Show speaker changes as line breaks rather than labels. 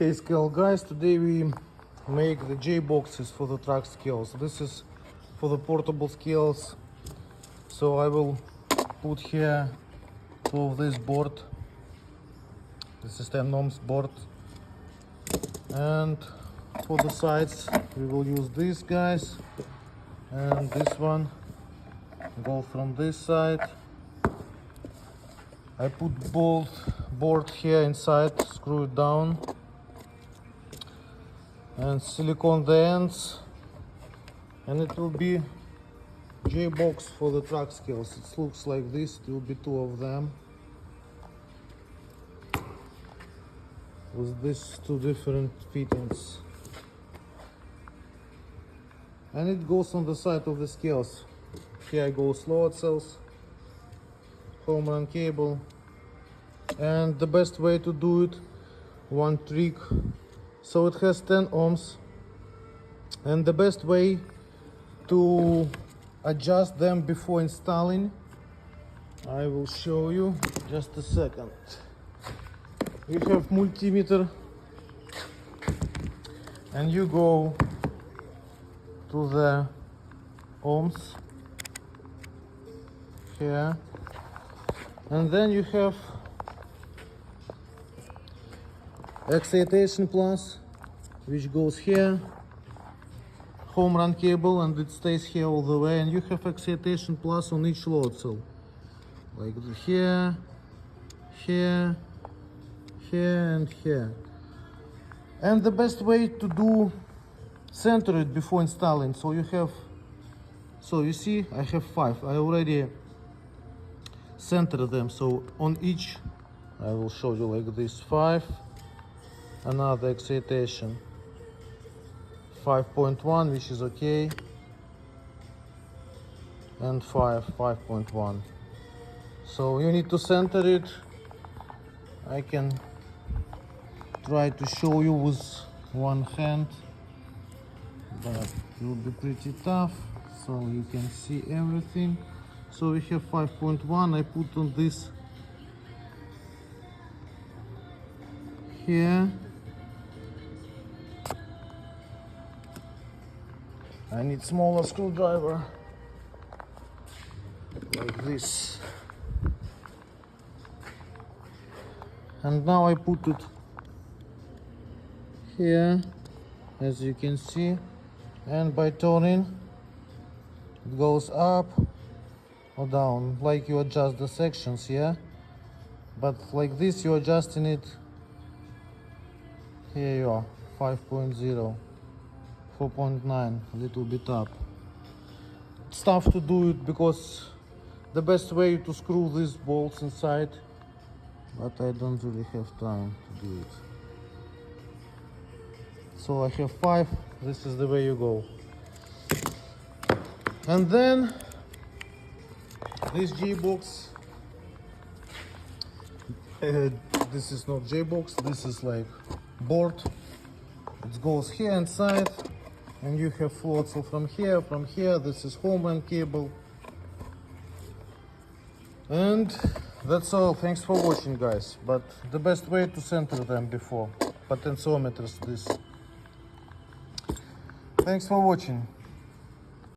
Hey scale guys, today we make the J boxes for the truck scales. This is for the portable scales. So I will put here two of this board. This is 10 ohms board. And for the sides we will use these guys. And this one go from this side. I put both board here inside, screw it down. And silicone the ends, and it will be J box for the truck scales. It looks like this. It will be two of them with these two different fittings, and it goes on the side of the scales. Here goes load cells, home run cable, and the best way to do it, one trick. So it has 10 ohms, and the best way to adjust them before installing, I will show you just a second. You have multimeter and you go to the ohms here, and then you have excitation plus, which goes here, home run cable, and it stays here all the way, and you have excitation plus on each load cell, like here, here, here, and here. And the best way to do, center it before installing. So you have, so you see I have 5. I already centered them, so on each I will show you like this: 5, another excitation 5.1, which is okay, and 5.1. So you need to center it. I can try to show you with one hand, but it will be pretty tough, so you can see everything. So we have 5.1. I put on this here. I need smaller screwdriver, like this. And now I put it here, as you can see, and by turning it goes up or down, like you adjust the sections, yeah? But like this you're adjusting it. Here you are, 5.0. 4.9, a little bit up. It's tough to do it because the best way to screw these bolts inside, but I don't really have time to do it. So I have 5. This is the way you go. And then this J box, this is not J box, this is like board. It goes here inside, and you have float cell from here, this is home run cable. And that's all. Thanks for watching, guys. But the best way to center them before potentiometers this. Thanks for watching.